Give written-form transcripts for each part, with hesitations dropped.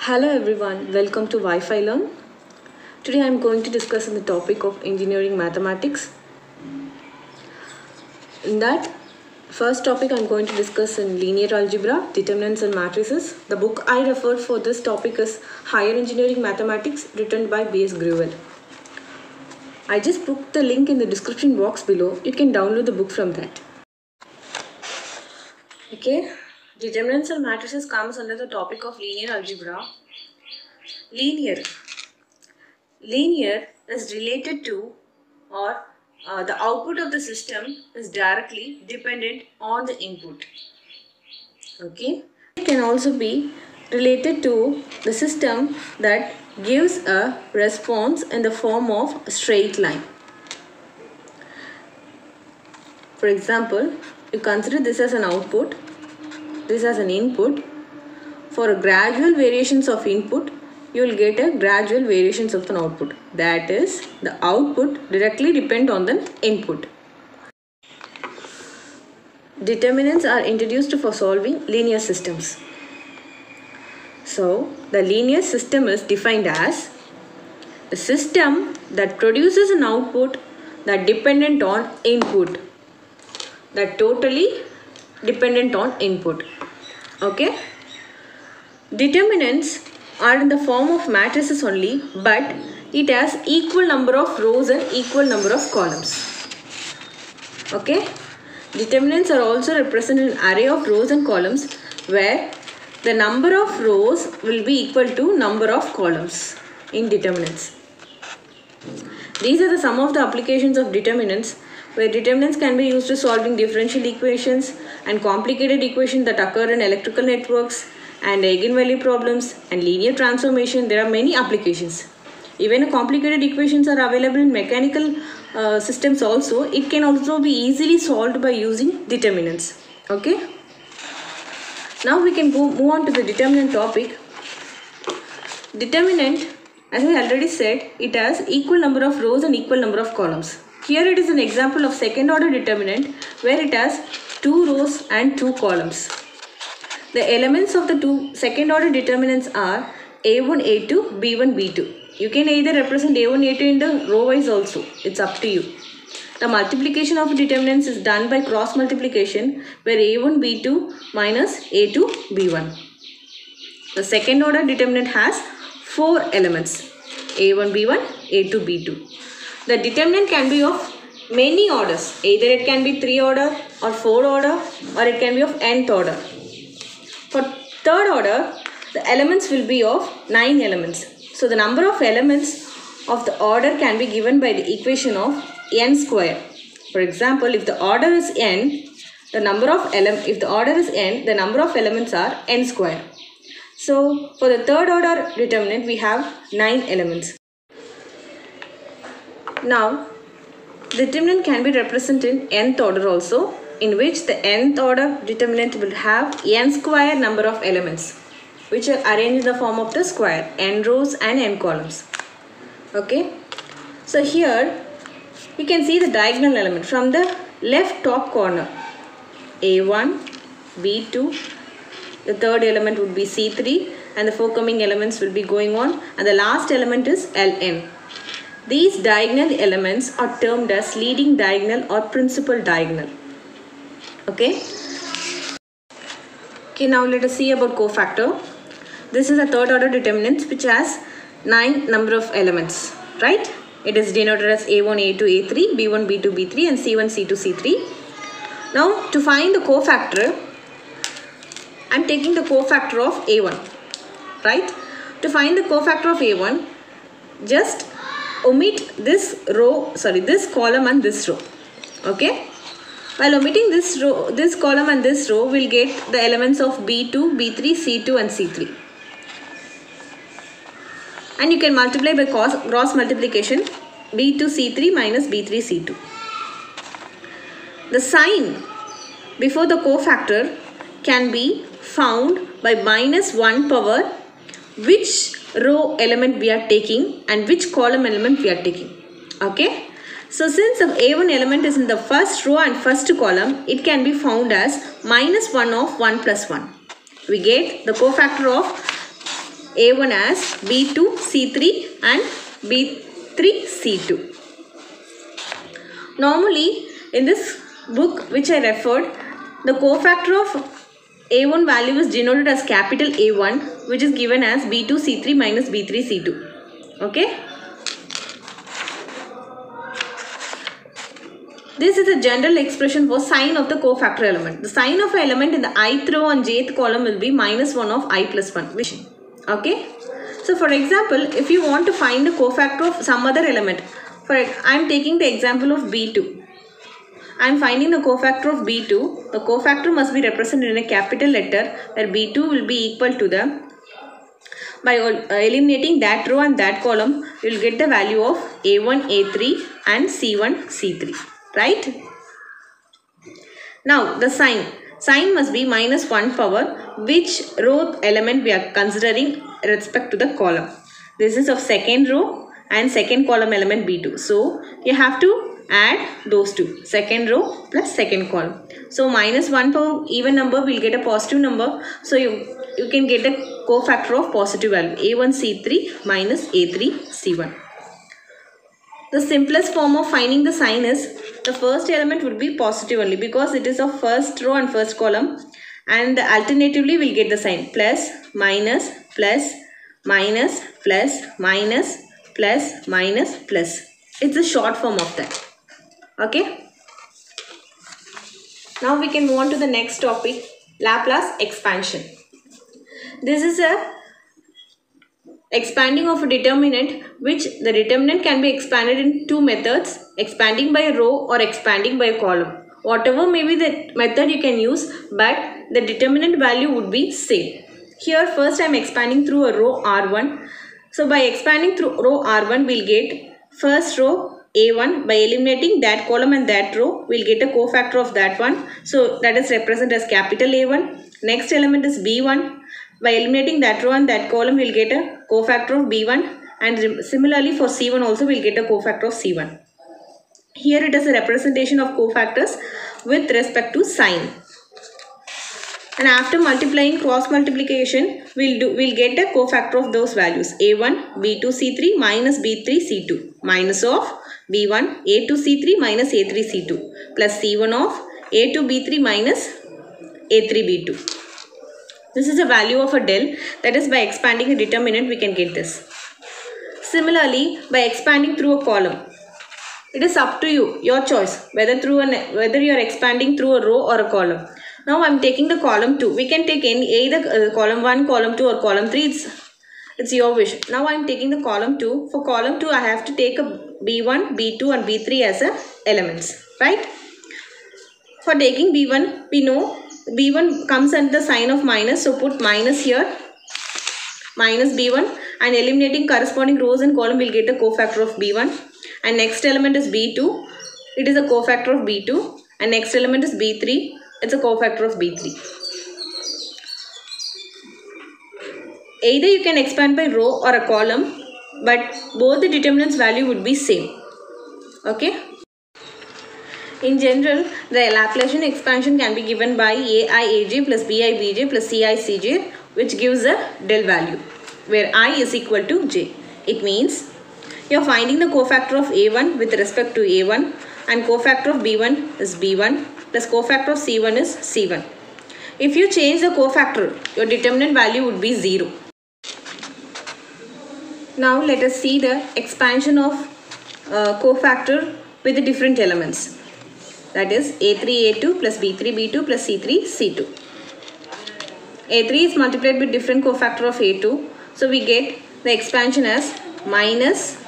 Hello everyone, welcome to Wi-Fi Learn. Today I am going to discuss on the topic of engineering mathematics. In that first topic I am going to discuss in linear algebra, determinants and matrices. The book I refer for this topic is Higher Engineering Mathematics, written by B.S. Grewal. I just put the link in the description box below. You can download the book from that. Okay. Determinants and matrices comes under the topic of linear algebra. Linear is related to or the output of the system is directly dependent on the input. Okay. It can also be related to the system that gives a response in the form of a straight line. For example, you consider this as an output, this as an input. For gradual variations of input, you will get a gradual variations of the output. That is, the output directly depend on the input. Determinants are introduced for solving linear systems. So, the linear system is defined as the system that produces an output that dependent on input, that totally dependent on input. Okay. Determinants are in the form of matrices only, but it has equal number of rows and equal number of columns. Okay. Determinants are also represented in an array of rows and columns where the number of rows will be equal to number of columns in determinants. These are some of the applications of determinants, where determinants can be used to solving differential equations and complicated equations that occur in electrical networks and eigenvalue problems and linear transformation. There are many applications. Even complicated equations are available in mechanical systems also. It can also be easily solved by using determinants. Okay. Now we can move on to the determinant topic. Determinant, as I already said, it has equal number of rows and equal number of columns. Here it is an example of second order determinant where it has 2 rows and 2 columns. The elements of the two second order determinants are A1, A2, B1, B2. You can either represent A1, A2 in the row wise also. It's up to you. The multiplication of determinants is done by cross multiplication where A1, B2 minus A2, B1. The second order determinant has 4 elements. A1, B1, A2, B2. The determinant can be of many orders. Either it can be 3 order or 4 order or it can be of nth order. For third order, the elements will be of 9 elements. So the number of elements of the order can be given by the equation of n square. For example, if the order is n, the number of the number of elements are n square. So for the third order determinant, we have 9 elements. Now, determinant can be represented in nth order also, in which the nth order determinant will have n square number of elements, which are arranged in the form of the square, n rows and n columns. Okay. So here we can see the diagonal element from the left top corner. A1, B2, the third element would be C3 and the forthcoming elements will be going on, and the last element is Ln. These diagonal elements are termed as leading diagonal or principal diagonal. Okay. Okay, now let us see about cofactor. This is a third order determinant which has 9 number of elements, right? It is denoted as A1, A2, A3, B1, B2, B3 and C1, C2, C3. Now to find the cofactor, I am taking the cofactor of A1, right? To find the cofactor of A1, just omit this column and this row. Okay. While omitting this column and this row, we'll get the elements of B2, B3, C2 and C3. And you can multiply by cross multiplication B2, C3 minus B3, C2. The sign before the cofactor can be found by minus 1 power which row element we are taking and which column element we are taking. Okay. So since the A1 element is in the first row and first column, it can be found as minus 1 of 1 plus 1. We get the cofactor of A1 as B2 C3 and B3 C2. Normally in this book which I referred, the cofactor of A1 value is denoted as capital A1, which is given as B2 C3 minus B3 C2. Okay. This is a general expression for sign of the cofactor element. The sign of an element in the ith row and jth column will be minus 1 of I plus 1. Okay. So for example, if you want to find the cofactor of some other element, I am taking the example of B2. I am finding the cofactor of B2. The cofactor must be represented in a capital letter, where B2 will be equal to the, by eliminating that row and that column, you will get the value of A1, A3 and C1, C3. Right? Now the sign must be minus 1 power which row element we are considering respect to the column. This is of second row and second column element B2. So you have to add those two, second row plus second column. So minus 1 power even number will get a positive number. So you can get a cofactor of positive value A1 C3 minus A3 C1. The simplest form of finding the sign is the first element would be positive only because it is of first row and first column, and alternatively we'll get the sign plus, minus, plus, minus, plus, minus, plus, minus, plus. It's a short form of that. Okay. Now we can move on to the next topic, Laplace expansion. This is a expanding of a determinant, which the determinant can be expanded in two methods, expanding by a row or expanding by a column. Whatever may be the method you can use, but the determinant value would be same. Here first I am expanding through a row R1. So by expanding through row R1, we'll get first row A1. By eliminating that column and that row, we'll get a cofactor of that one. So that is represented as capital A1. Next element is B1. By eliminating that row and that column, we'll get a cofactor of B1, and similarly for C1 also we'll get a cofactor of C1. Here it is a representation of cofactors with respect to sign. And after multiplying, cross multiplication, we'll get a cofactor of those values A1 B2 C3 minus B3 C2 minus of B1 A2 C3 minus A3 C2 plus C1 of A2 B3 minus A3 B2. This is a value of a del, that is by expanding a determinant we can get this. Similarly, by expanding through a column, it is up to you, your choice, whether you are expanding through a row or a column. Now I am taking the column 2. We can take either column 1, column 2 or column 3. It's your wish. Now I am taking the column 2. For column 2, I have to take a B1, B2 and B3 as a elements. Right? For taking B1, we know B1 comes under the sign of minus, so put minus here, minus B1, and eliminating corresponding rows and column will get a cofactor of B1. And next element is B2, it is a cofactor of B2, and next element is B3, it's a cofactor of B3. Either you can expand by row or a column, but both the determinants value would be same. Okay. In general, the Laplacian expansion can be given by AiAj plus BiBj plus CiCj, which gives a del value, where I is equal to j. It means you are finding the cofactor of A1 with respect to A1, and cofactor of B1 is B1 plus cofactor of C1 is C1. If you change the cofactor, your determinant value would be 0. Now let us see the expansion of cofactor with the different elements. That is A3A2 plus B3B2 plus C3C2. A3 is multiplied with different cofactor of A2. So we get the expansion as minus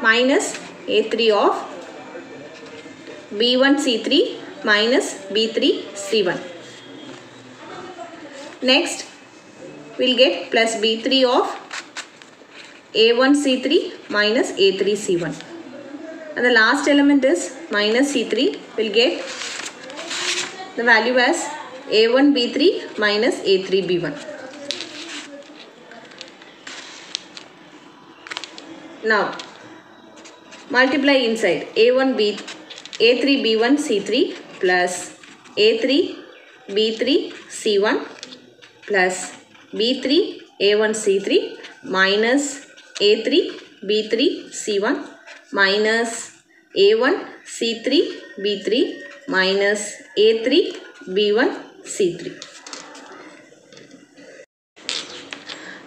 A3 of B1C3 minus B3C1. Next, we'll get plus B3 of A1C3 minus A3C1. And the last element is minus C3. We'll get the value as A1B3 minus A3B1. Now, multiply inside A3B1C3 plus A3B3C1 plus B3 A1 C3 minus A3 B3 C1 minus A1 C3 B3 minus A3 B1 C3.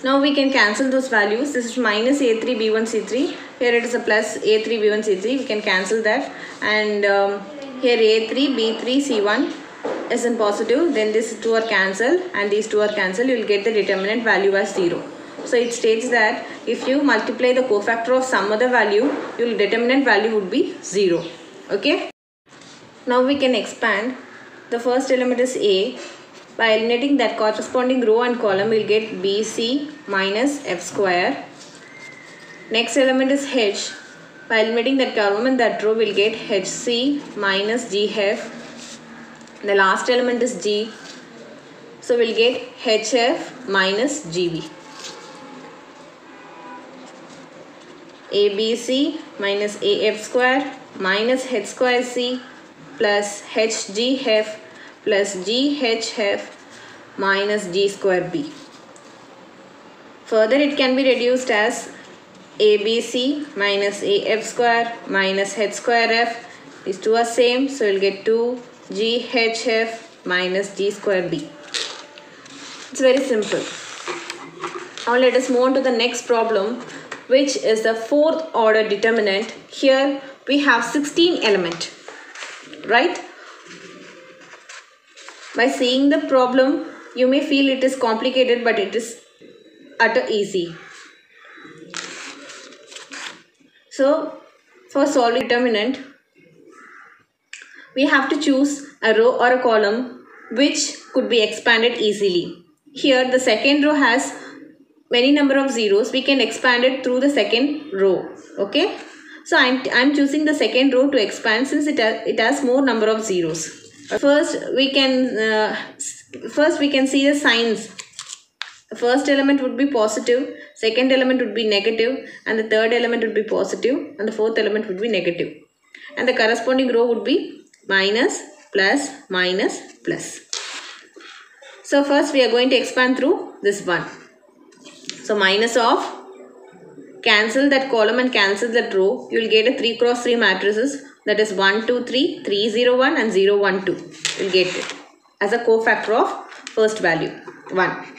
Now we can cancel those values. This is minus A3 B1 C3. Here it is a plus A3 B1 C3. We can cancel that. And here A3 B3 C1 is in positive. Then these two are cancelled and these two are cancelled. You will get the determinant value as 0. So it states that if you multiply the cofactor of some other value, your determinant value would be 0. Okay. Now we can expand. The first element is A. By eliminating that corresponding row and column, we will get BC minus F square. Next element is H. By eliminating that column and that row, we will get HC minus GF. The last element is G. So we will get HF minus GB. ABC minus AF square minus H square C plus HGF plus GHF minus G square B. Further, it can be reduced as ABC minus AF square minus H square F. These two are same, so we'll get 2 GHF minus G square B. It's very simple. Now let us move on to the next problem, which is the fourth order determinant. Here we have 16 elements, right? By seeing the problem, you may feel it is complicated, but it is utter easy. So, for solving determinant, we have to choose a row or a column which could be expanded easily. Here, the second row has many number of zeros. We can expand it through the second row. Okay. So, I'm choosing the second row to expand since it has more number of zeros. First we can see the signs. The first element would be positive, second element would be negative, and the third element would be positive, and the fourth element would be negative. And the corresponding row would be minus, plus, minus, plus. So first we are going to expand through this one. So minus of, cancel that column and cancel that row. You will get a 3 cross 3 matrices. That is 1, 2, 3, 3, 0, 1 and 0, 1, 2. You will get it as a cofactor of first value 1.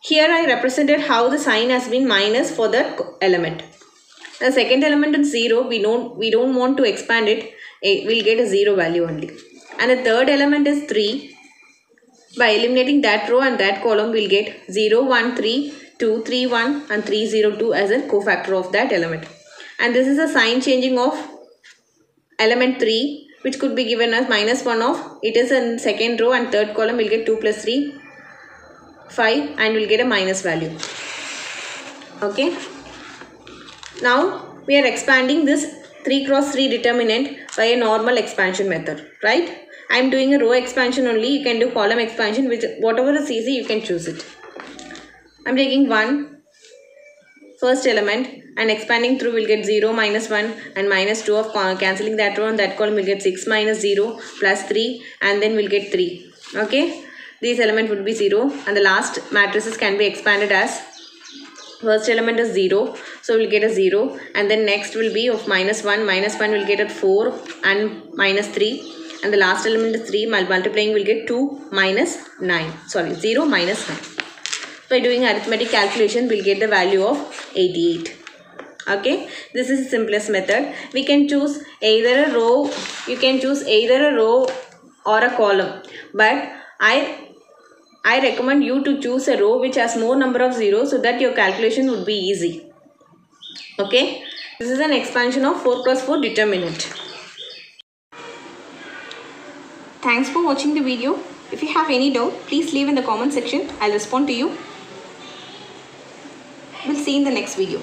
Here I represented how the sign has been minus for that element. The second element is 0. We don't want to expand it. We'll get a 0 value only. And the third element is 3. By eliminating that row and that column, we'll get 0, 1, 3, 2, 3, 1 and 3, 0, 2 as a cofactor of that element. And this is a sign changing of element 3, which could be given as minus 1 of, it is in second row and third column, we'll get 2 plus 3, 5 and we'll get a minus value. Okay. Now we are expanding this 3 cross 3 determinant by a normal expansion method, right? I am doing a row expansion only. You can do column expansion, which whatever is easy you can choose it. I am taking 1 first element and expanding through, will get 0 minus 1 and minus 2 of cancelling that row and that column, will get 6 minus 0 plus 3 and then we'll get 3. Okay. These element would be 0 and the last matrices can be expanded as first element is 0. So we'll get a 0 and then next will be of minus 1. Minus 1 will get at 4 and minus 3 and the last element is 3. Multiplying will get 2 minus 9. Sorry, 0 minus 9. By doing arithmetic calculation, we'll get the value of 88. Okay, this is the simplest method. We can choose either a row. You can choose either a row or a column. But I recommend you to choose a row which has more number of zeros so that your calculation would be easy. Okay, this is an expansion of 4 cross 4 determinant. Thanks for watching the video. If you have any doubt, please leave in the comment section. I'll respond to you. We'll see you in the next video.